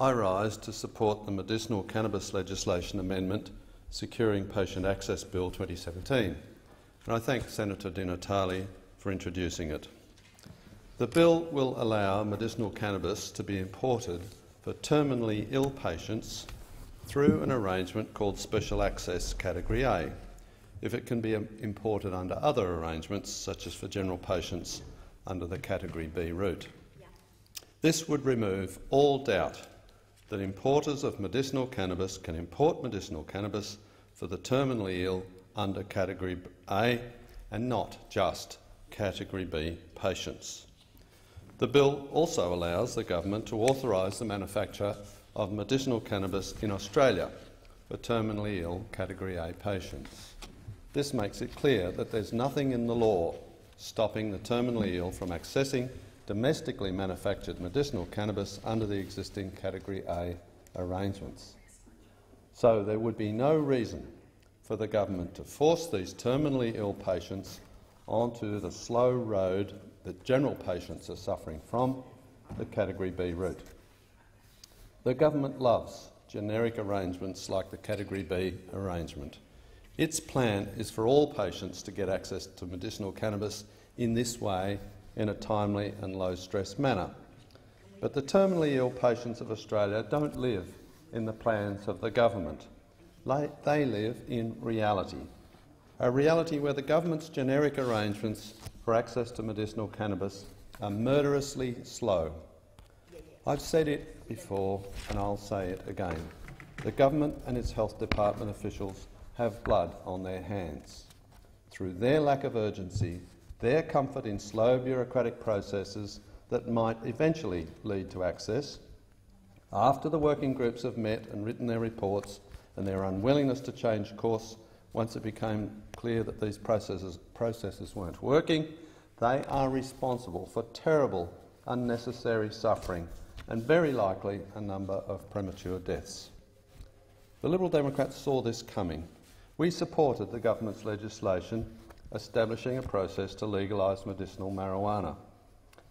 I rise to support the Medicinal Cannabis legislation amendment Securing Patient Access Bill 2017, and I thank Senator Di Natale for introducing it. The bill will allow medicinal cannabis to be imported for terminally ill patients through an arrangement called Special Access Category A, if it can be imported under other arrangements, such as for general patients under the Category B route. This would remove all doubt that importers of medicinal cannabis can import medicinal cannabis for the terminally ill under Category A and not just Category B patients. The bill also allows the government to authorise the manufacture of medicinal cannabis in Australia for terminally ill Category A patients. This makes it clear that there's nothing in the law stopping the terminally ill from accessing domestically manufactured medicinal cannabis under the existing Category A arrangements. So there would be no reason for the government to force these terminally ill patients onto the slow road that general patients are suffering from, the Category B route. The government loves generic arrangements like the Category B arrangement. Its plan is for all patients to get access to medicinal cannabis in this way in a timely and low-stress manner. But the terminally ill patients of Australia don't live in the plans of the government. They live in reality, a reality where the government's generic arrangements for access to medicinal cannabis are murderously slow. I've said it before and I'll say it again. The government and its health department officials have blood on their hands. Through their lack of urgency, their comfort in slow bureaucratic processes that might eventually lead to access, after the working groups have met and written their reports, and their unwillingness to change course once it became clear that these processes weren't working, they are responsible for terrible, unnecessary suffering and very likely a number of premature deaths. The Liberal Democrats saw this coming. We supported the government's legislation establishing a process to legalise medicinal marijuana,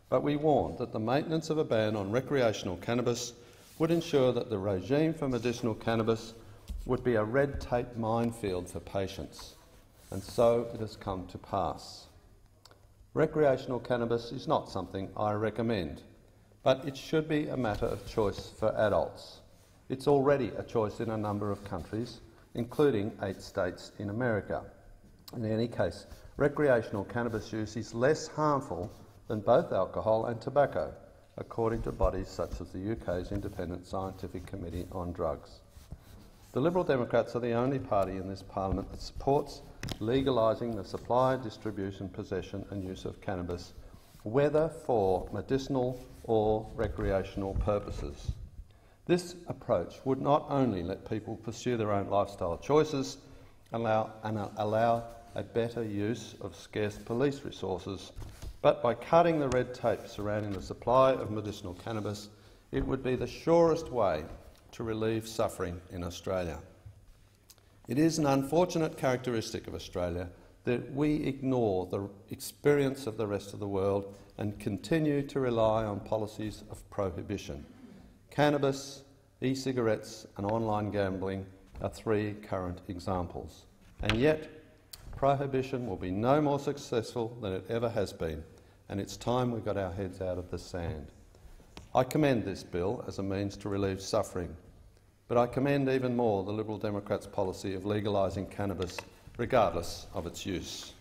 but we warned that the maintenance of a ban on recreational cannabis would ensure that the regime for medicinal cannabis would be a red tape minefield for patients, and so it has come to pass. Recreational cannabis is not something I recommend, but it should be a matter of choice for adults. It's already a choice in a number of countries, including 8 states in America. In any case, recreational cannabis use is less harmful than both alcohol and tobacco, according to bodies such as the UK's Independent Scientific Committee on Drugs. The Liberal Democrats are the only party in this parliament that supports legalising the supply, distribution, possession and use of cannabis, whether for medicinal or recreational purposes. This approach would not only let people pursue their own lifestyle choices and allow a better use of scarce police resources, but by cutting the red tape surrounding the supply of medicinal cannabis, it would be the surest way to relieve suffering in Australia. It is an unfortunate characteristic of Australia that we ignore the experience of the rest of the world and continue to rely on policies of prohibition. Cannabis, e-cigarettes and online gambling are 3 current examples. And yet, prohibition will be no more successful than it ever has been, and it's time we got our heads out of the sand. I commend this bill as a means to relieve suffering, but I commend even more the Liberal Democrats' policy of legalising cannabis regardless of its use.